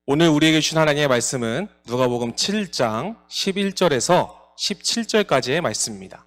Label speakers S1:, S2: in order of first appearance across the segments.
S1: 오늘 우리에게 주신 하나님의 말씀은 누가복음 7장 11절에서 17절까지의 말씀입니다.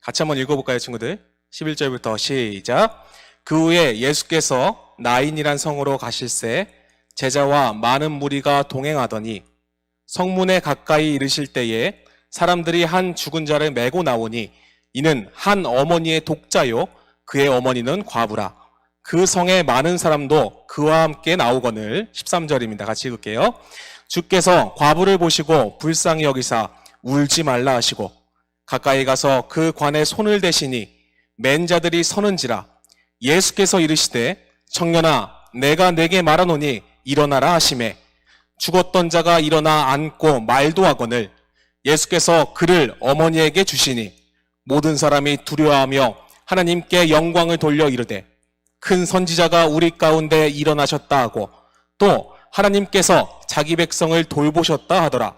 S1: 같이 한번 읽어볼까요, 친구들? 11절부터 시작. 그 후에 예수께서 나인이란 성으로 가실새 제자와 많은 무리가 동행하더니 성문에 가까이 이르실 때에 사람들이 한 죽은 자를 메고 나오니 이는 한 어머니의 독자요 그의 어머니는 과부라. 그 성에 많은 사람도 그와 함께 나오거늘. 13절입니다. 같이 읽을게요. 주께서 과부를 보시고 불쌍히 여기사 울지 말라 하시고 가까이 가서 그 관에 손을 대시니 맨 자들이 서는지라. 예수께서 이르시되 청년아 내가 네게 말하노니 일어나라 하시매 죽었던 자가 일어나 앉고 말도 하거늘. 예수께서 그를 어머니에게 주시니 모든 사람이 두려워하며 하나님께 영광을 돌려 이르되 큰 선지자가 우리 가운데 일어나셨다 하고 또 하나님께서 자기 백성을 돌보셨다 하더라.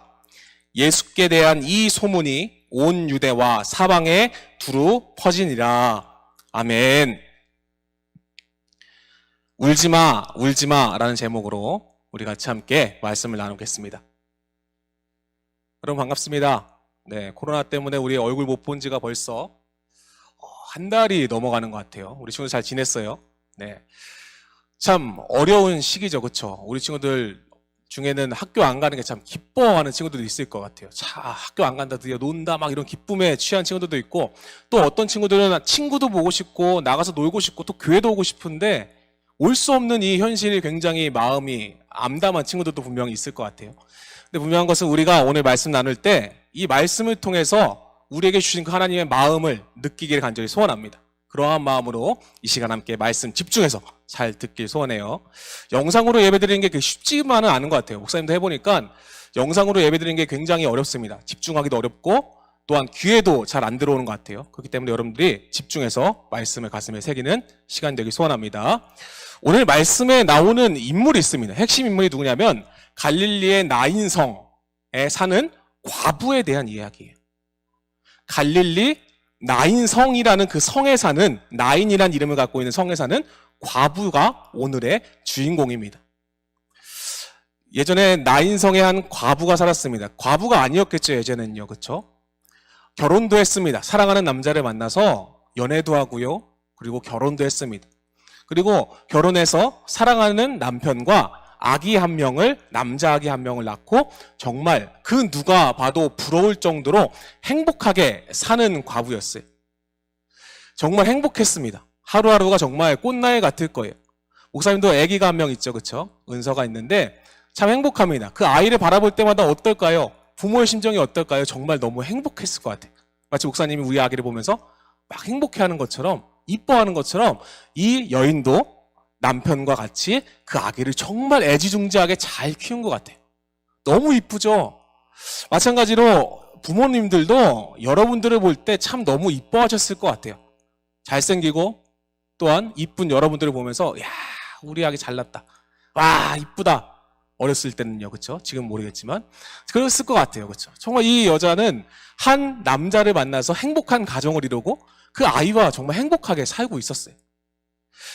S1: 예수께 대한 이 소문이 온 유대와 사방에 두루 퍼지니라. 아멘. 울지마 울지마 라는 제목으로 우리 같이 함께 말씀을 나누겠습니다. 여러분 반갑습니다. 네, 코로나 때문에 우리 얼굴 못 본 지가 벌써 한 달이 넘어가는 것 같아요. 우리 친구들 잘 지냈어요? 네, 참 어려운 시기죠, 그렇죠? 우리 친구들 중에는 학교 안 가는 게 참 기뻐하는 친구들도 있을 것 같아요. 자, 학교 안 간다, 드디어 논다, 막 이런 기쁨에 취한 친구들도 있고, 또 어떤 친구들은 친구도 보고 싶고 나가서 놀고 싶고 또 교회도 오고 싶은데 올 수 없는 이 현실이 굉장히 마음이 암담한 친구들도 분명히 있을 것 같아요. 근데 분명한 것은 우리가 오늘 말씀 나눌 때 이 말씀을 통해서 우리에게 주신 그 하나님의 마음을 느끼기를 간절히 소원합니다. 그러한 마음으로 이 시간 함께 말씀 집중해서 잘 듣길 소원해요. 영상으로 예배드리는 게 쉽지만은 않은 것 같아요. 목사님도 해보니까 영상으로 예배드리는 게 굉장히 어렵습니다. 집중하기도 어렵고 또한 귀에도 잘 안 들어오는 것 같아요. 그렇기 때문에 여러분들이 집중해서 말씀을 가슴에 새기는 시간 되길 소원합니다. 오늘 말씀에 나오는 인물이 있습니다. 핵심 인물이 누구냐면 갈릴리의 나인성에 사는 과부에 대한 이야기예요. 갈릴리 나인성이라는 그 성에 사는, 나인이라는 이름을 갖고 있는 성에 사는 과부가 오늘의 주인공입니다. 예전에 나인성에 한 과부가 살았습니다. 과부가 아니었겠죠, 예전에는요. 그렇죠? 결혼도 했습니다. 사랑하는 남자를 만나서 연애도 하고요. 그리고 결혼도 했습니다. 그리고 결혼해서 사랑하는 남편과 아기 한 명을, 남자 아기 한 명을 낳고 정말 그 누가 봐도 부러울 정도로 행복하게 사는 과부였어요. 정말 행복했습니다. 하루하루가 정말 꽃날 같을 거예요. 목사님도 아기가 한 명 있죠, 그렇죠? 은서가 있는데 참 행복합니다. 그 아이를 바라볼 때마다 어떨까요? 부모의 심정이 어떨까요? 정말 너무 행복했을 것 같아요. 마치 목사님이 우리 아기를 보면서 막 행복해하는 것처럼, 이뻐하는 것처럼 이 여인도 남편과 같이 그 아기를 정말 애지중지하게 잘 키운 것 같아요. 너무 이쁘죠? 마찬가지로 부모님들도 여러분들을 볼 때 참 너무 이뻐하셨을 것 같아요. 잘생기고 또한 이쁜 여러분들을 보면서 야, 우리 아기 잘났다. 와, 이쁘다. 어렸을 때는요, 그렇죠? 지금 모르겠지만 그랬을 것 같아요, 그렇죠? 정말 이 여자는 한 남자를 만나서 행복한 가정을 이루고 그 아이와 정말 행복하게 살고 있었어요.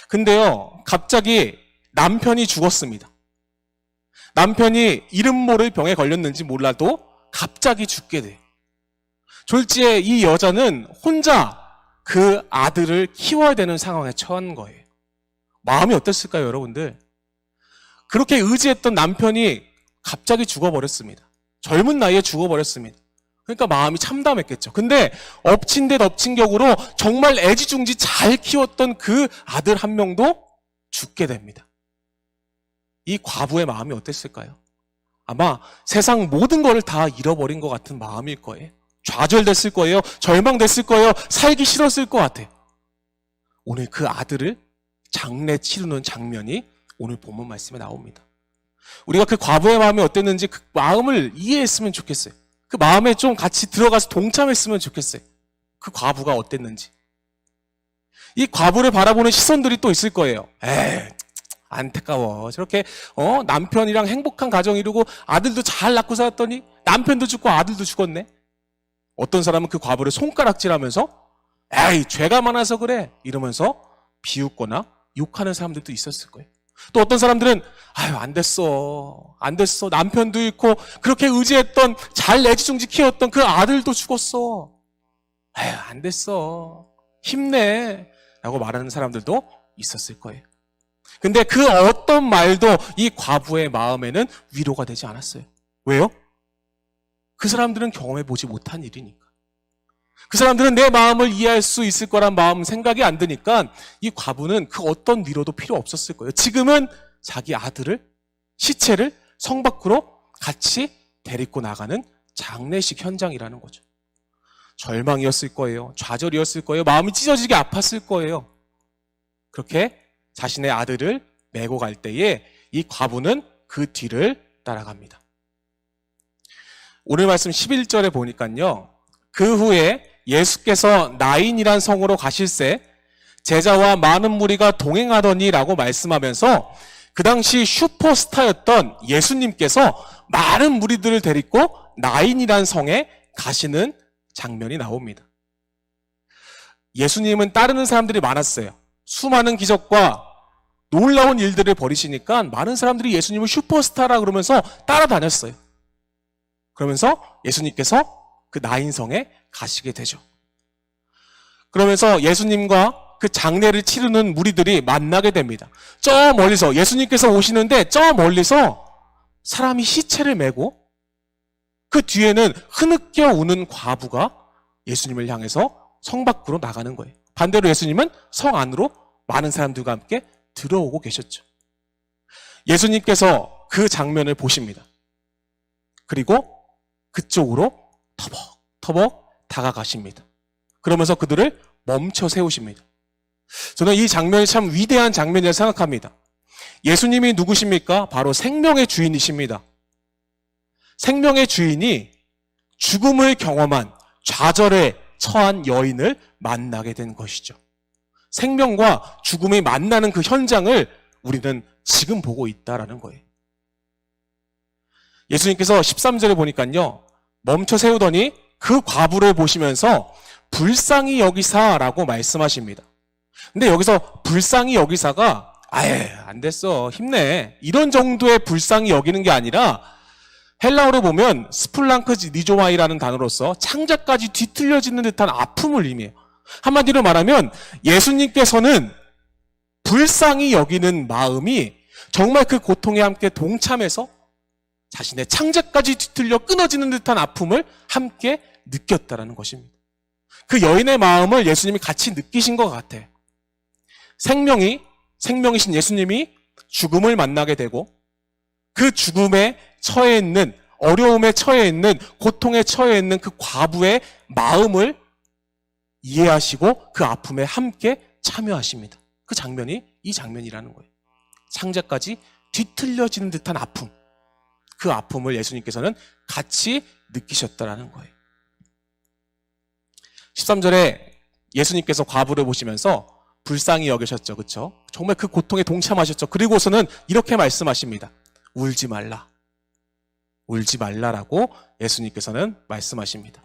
S1: 근데요, 갑자기 남편이 죽었습니다. 남편이 이름 모를 병에 걸렸는지 몰라도 갑자기 죽게 돼요. 졸지에 이 여자는 혼자 그 아들을 키워야 되는 상황에 처한 거예요. 마음이 어땠을까요, 여러분들? 그렇게 의지했던 남편이 갑자기 죽어버렸습니다. 젊은 나이에 죽어버렸습니다. 그러니까 마음이 참담했겠죠. 근데 엎친 데 덮친 격으로 정말 애지중지 잘 키웠던 그 아들 한 명도 죽게 됩니다. 이 과부의 마음이 어땠을까요? 아마 세상 모든 것을 다 잃어버린 것 같은 마음일 거예요. 좌절됐을 거예요. 절망됐을 거예요. 살기 싫었을 것 같아요. 오늘 그 아들을 장례 치르는 장면이 오늘 본문 말씀에 나옵니다. 우리가 그 과부의 마음이 어땠는지 그 마음을 이해했으면 좋겠어요. 그 마음에 좀 같이 들어가서 동참했으면 좋겠어요. 그 과부가 어땠는지. 이 과부를 바라보는 시선들이 또 있을 거예요. 에이, 안타까워. 저렇게 남편이랑 행복한 가정 이루고 아들도 잘 낳고 살았더니 남편도 죽고 아들도 죽었네. 어떤 사람은 그 과부를 손가락질하면서 에이, 죄가 많아서 그래 이러면서 비웃거나 욕하는 사람들도 있었을 거예요. 또 어떤 사람들은 아유 안 됐어. 남편도 잃고 그렇게 의지했던 잘 애지중지 키웠던 그 아들도 죽었어. 아유 안 됐어. 힘내. 라고 말하는 사람들도 있었을 거예요. 근데 그 어떤 말도 이 과부의 마음에는 위로가 되지 않았어요. 왜요? 그 사람들은 경험해 보지 못한 일이니까. 그 사람들은 내 마음을 이해할 수 있을 거란 마음 생각이 안 드니까 이 과부는 그 어떤 위로도 필요 없었을 거예요. 지금은 자기 아들을, 시체를 성 밖으로 같이 데리고 나가는 장례식 현장이라는 거죠. 절망이었을 거예요. 좌절이었을 거예요. 마음이 찢어지게 아팠을 거예요. 그렇게 자신의 아들을 메고 갈 때에 이 과부는 그 뒤를 따라갑니다. 오늘 말씀 11절에 보니까요. 그 후에 예수께서 나인이란 성으로 가실새 제자와 많은 무리가 동행하더니라고 말씀하면서 그 당시 슈퍼스타였던 예수님께서 많은 무리들을 데리고 나인이란 성에 가시는 장면이 나옵니다. 예수님은 따르는 사람들이 많았어요. 수많은 기적과 놀라운 일들을 벌이시니까 많은 사람들이 예수님을 슈퍼스타라 그러면서 따라다녔어요. 그러면서 예수님께서 그 나인성에 가시게 되죠. 그러면서 예수님과 그 장례를 치르는 무리들이 만나게 됩니다. 저 멀리서 예수님께서 오시는데 저 멀리서 사람이 시체를 메고 그 뒤에는 흐느껴 우는 과부가 예수님을 향해서 성 밖으로 나가는 거예요. 반대로 예수님은 성 안으로 많은 사람들과 함께 들어오고 계셨죠. 예수님께서 그 장면을 보십니다. 그리고 그쪽으로 터벅터벅 다가가십니다. 그러면서 그들을 멈춰 세우십니다. 저는 이 장면이 참 위대한 장면이라고 생각합니다. 예수님이 누구십니까? 바로 생명의 주인이십니다. 생명의 주인이 죽음을 경험한 좌절에 처한 여인을 만나게 된 것이죠. 생명과 죽음이 만나는 그 현장을 우리는 지금 보고 있다라는 거예요. 예수님께서 13절에 보니까요. 멈춰 세우더니 그 과부를 보시면서 불쌍히 여기사라고 말씀하십니다. 근데 여기서 불쌍히 여기사가 아예 안 됐어. 힘내. 이런 정도의 불쌍히 여기는 게 아니라 헬라어로 보면 스플랑크지 니조마이라는 단어로서 창자까지 뒤틀려지는 듯한 아픔을 의미해요. 한마디로 말하면 예수님께서는 불쌍히 여기는 마음이 정말 그 고통에 함께 동참해서 자신의 창자까지 뒤틀려 끊어지는 듯한 아픔을 함께 느꼈다라는 것입니다. 그 여인의 마음을 예수님이 같이 느끼신 것 같아요. 생명이신 예수님이 죽음을 만나게 되고 그 죽음에 처해 있는, 어려움에 처해 있는, 고통에 처해 있는 그 과부의 마음을 이해하시고 그 아픔에 함께 참여하십니다. 그 장면이 이 장면이라는 거예요. 창자까지 뒤틀려지는 듯한 아픔. 그 아픔을 예수님께서는 같이 느끼셨다라는 거예요. 13절에 예수님께서 과부를 보시면서 불쌍히 여기셨죠. 그렇죠? 정말 그 고통에 동참하셨죠. 그리고서는 이렇게 말씀하십니다. 울지 말라. 울지 말라라고 예수님께서는 말씀하십니다.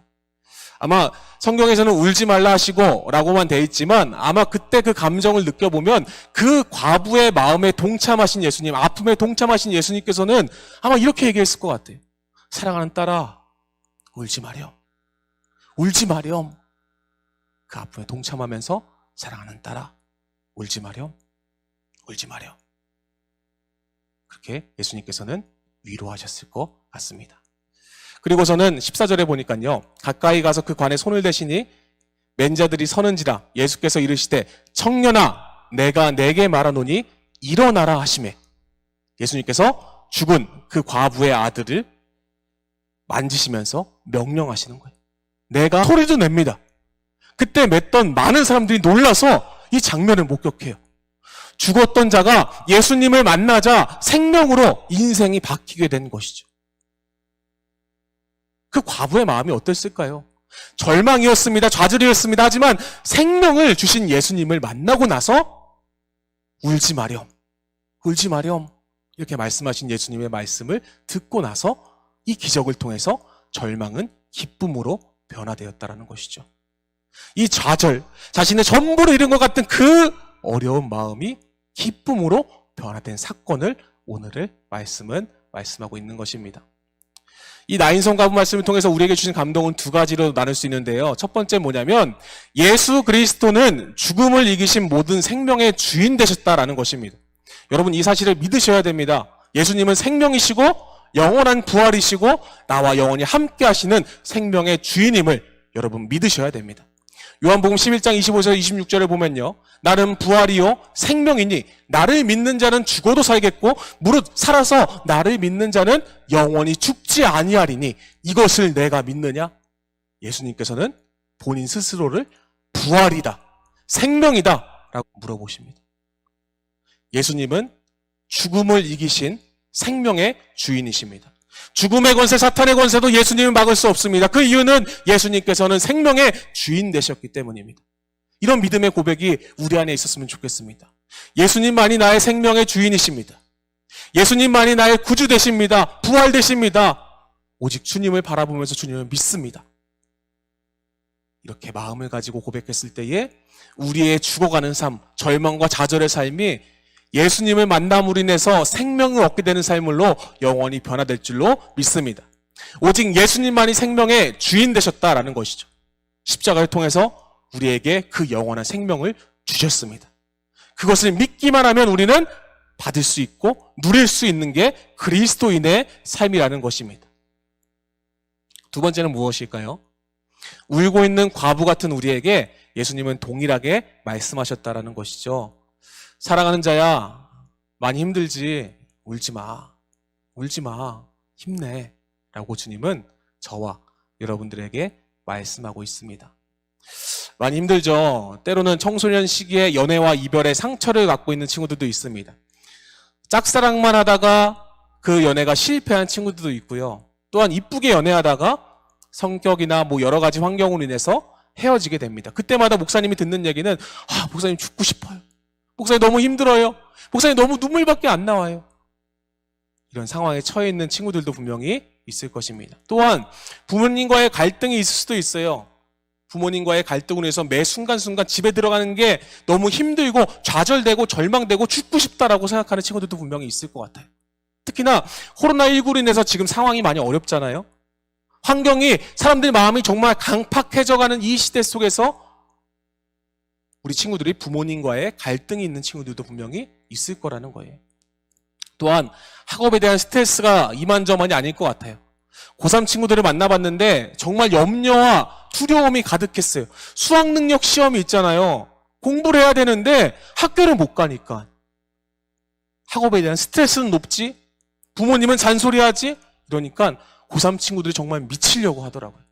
S1: 아마 성경에서는 울지 말라 하시고 라고만 돼 있지만 아마 그때 그 감정을 느껴보면 그 과부의 마음에 동참하신 예수님, 아픔에 동참하신 예수님께서는 아마 이렇게 얘기했을 것 같아요. 사랑하는 딸아, 울지 마렴. 울지 마렴. 그 아픔에 동참하면서 사랑하는 딸아, 울지 마렴. 울지 마렴. 그렇게 예수님께서는 위로하셨을 것 같습니다. 그리고서는 14절에 보니까요. 가까이 가서 그 관에 손을 대시니 맨자들이 서는지라 예수께서 이르시되 청년아 내가 내게 말하노니 일어나라 하시매 예수님께서 죽은 그 과부의 아들을 만지시면서 명령하시는 거예요. 내가 소리도 냅니다. 그때 맸던 많은 사람들이 놀라서 이 장면을 목격해요. 죽었던 자가 예수님을 만나자 생명으로 인생이 바뀌게 된 것이죠. 그 과부의 마음이 어땠을까요? 절망이었습니다. 좌절이었습니다. 하지만 생명을 주신 예수님을 만나고 나서 울지 마렴. 울지 마렴. 이렇게 말씀하신 예수님의 말씀을 듣고 나서 이 기적을 통해서 절망은 기쁨으로 변화되었다라는 것이죠. 이 좌절, 자신의 전부를 잃은 것 같은 그 어려운 마음이 기쁨으로 변화된 사건을 오늘의 말씀은 말씀하고 있는 것입니다. 이 나인성 과부 말씀을 통해서 우리에게 주신 감동은 두 가지로 나눌 수 있는데요. 첫 번째 뭐냐면 예수 그리스도는 죽음을 이기신 모든 생명의 주인 되셨다라는 것입니다. 여러분 이 사실을 믿으셔야 됩니다. 예수님은 생명이시고 영원한 부활이시고 나와 영원히 함께 하시는 생명의 주인임을 여러분 믿으셔야 됩니다. 요한복음 11장 25절 26절에 보면요. 나는 부활이요 생명이니 나를 믿는 자는 죽어도 살겠고 무릇 살아서 나를 믿는 자는 영원히 죽지 아니하리니 이것을 내가 믿느냐? 예수님께서는 본인 스스로를 부활이다, 생명이다 라고 물어보십니다. 예수님은 죽음을 이기신 생명의 주인이십니다. 죽음의 권세, 사탄의 권세도 예수님을 막을 수 없습니다. 그 이유는 예수님께서는 생명의 주인 되셨기 때문입니다. 이런 믿음의 고백이 우리 안에 있었으면 좋겠습니다. 예수님만이 나의 생명의 주인이십니다. 예수님만이 나의 구주 되십니다. 부활 되십니다. 오직 주님을 바라보면서 주님을 믿습니다. 이렇게 마음을 가지고 고백했을 때에 우리의 죽어가는 삶, 절망과 좌절의 삶이 예수님을 만남으로 인해서 생명을 얻게 되는 삶으로 영원히 변화될 줄로 믿습니다. 오직 예수님만이 생명의 주인 되셨다라는 것이죠. 십자가를 통해서 우리에게 그 영원한 생명을 주셨습니다. 그것을 믿기만 하면 우리는 받을 수 있고 누릴 수 있는 게 그리스도인의 삶이라는 것입니다. 두 번째는 무엇일까요? 울고 있는 과부 같은 우리에게 예수님은 동일하게 말씀하셨다라는 것이죠. 사랑하는 자야, 많이 힘들지? 울지 마. 울지 마. 힘내. 라고 주님은 저와 여러분들에게 말씀하고 있습니다. 많이 힘들죠? 때로는 청소년 시기에 연애와 이별의 상처를 갖고 있는 친구들도 있습니다. 짝사랑만 하다가 그 연애가 실패한 친구들도 있고요. 또한 이쁘게 연애하다가 성격이나 여러 가지 환경으로 인해서 헤어지게 됩니다. 그때마다 목사님이 듣는 얘기는 목사님 죽고 싶어요. 목사님 너무 힘들어요. 목사님 너무 눈물밖에 안 나와요. 이런 상황에 처해 있는 친구들도 분명히 있을 것입니다. 또한 부모님과의 갈등이 있을 수도 있어요. 부모님과의 갈등으로 해서 매 순간순간 집에 들어가는 게 너무 힘들고 좌절되고 절망되고 죽고 싶다라고 생각하는 친구들도 분명히 있을 것 같아요. 특히나 코로나19로 인해서 지금 상황이 많이 어렵잖아요. 환경이 사람들 마음이 정말 강팍해져가는 이 시대 속에서 우리 친구들이 부모님과의 갈등이 있는 친구들도 분명히 있을 거라는 거예요. 또한 학업에 대한 스트레스가 이만저만이 아닐 것 같아요. 고3 친구들을 만나봤는데 정말 염려와 두려움이 가득했어요. 수학 능력 시험이 있잖아요. 공부를 해야 되는데 학교를 못 가니까. 학업에 대한 스트레스는 높지? 부모님은 잔소리하지? 이러니까 고3 친구들이 정말 미치려고 하더라고요.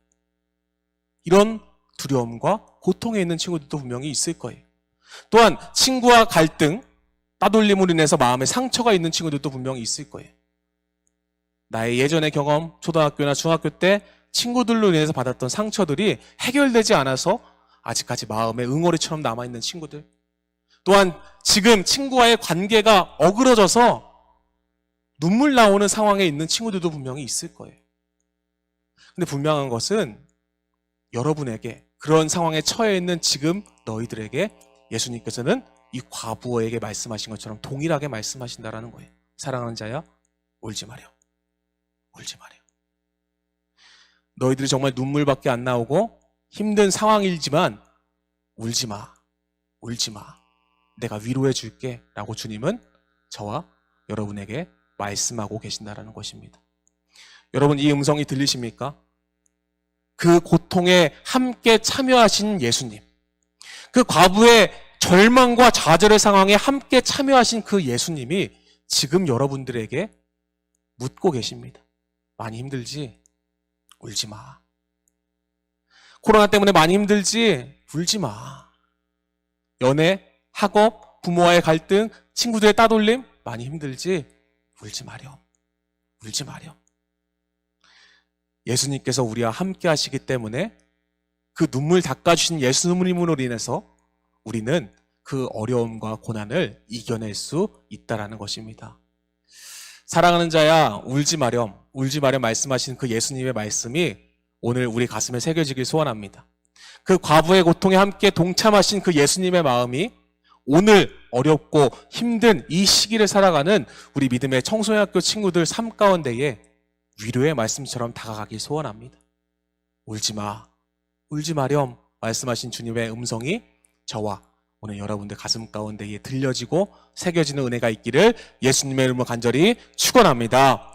S1: 이런 두려움과 고통에 있는 친구들도 분명히 있을 거예요. 또한 친구와 갈등, 따돌림으로 인해서 마음에 상처가 있는 친구들도 분명히 있을 거예요. 나의 예전의 경험, 초등학교나 중학교 때 친구들로 인해서 받았던 상처들이 해결되지 않아서 아직까지 마음에 응어리처럼 남아있는 친구들. 또한 지금 친구와의 관계가 어그러져서 눈물 나오는 상황에 있는 친구들도 분명히 있을 거예요. 근데 분명한 것은 여러분에게 그런 상황에 처해 있는 지금 너희들에게 예수님께서는 이 과부에게 말씀하신 것처럼 동일하게 말씀하신다라는 거예요. 사랑하는 자야, 울지 마렴. 울지 마렴. 너희들이 정말 눈물밖에 안 나오고 힘든 상황이지만 울지 마. 울지 마. 내가 위로해 줄게. 라고 주님은 저와 여러분에게 말씀하고 계신다라는 것입니다. 여러분 이 음성이 들리십니까? 그 고통에 함께 참여하신 예수님, 그 과부의 절망과 좌절의 상황에 함께 참여하신 그 예수님이 지금 여러분들에게 묻고 계십니다. 많이 힘들지? 울지 마. 코로나 때문에 많이 힘들지? 울지 마. 연애, 학업, 부모와의 갈등, 친구들의 따돌림? 많이 힘들지? 울지 마렴. 울지 마렴. 예수님께서 우리와 함께 하시기 때문에 그 눈물 닦아주신 예수님으로 인해서 우리는 그 어려움과 고난을 이겨낼 수 있다라는 것입니다. 사랑하는 자야, 울지 마렴. 울지 마렴 말씀하신 그 예수님의 말씀이 오늘 우리 가슴에 새겨지길 소원합니다. 그 과부의 고통에 함께 동참하신 그 예수님의 마음이 오늘 어렵고 힘든 이 시기를 살아가는 우리 믿음의 청소년학교 친구들 삶 가운데에 위로의 말씀처럼 다가가길 소원합니다. 울지 마, 울지 마렴 말씀하신 주님의 음성이 저와 오늘 여러분들 가슴 가운데에 들려지고 새겨지는 은혜가 있기를 예수님의 이름으로 간절히 축원합니다.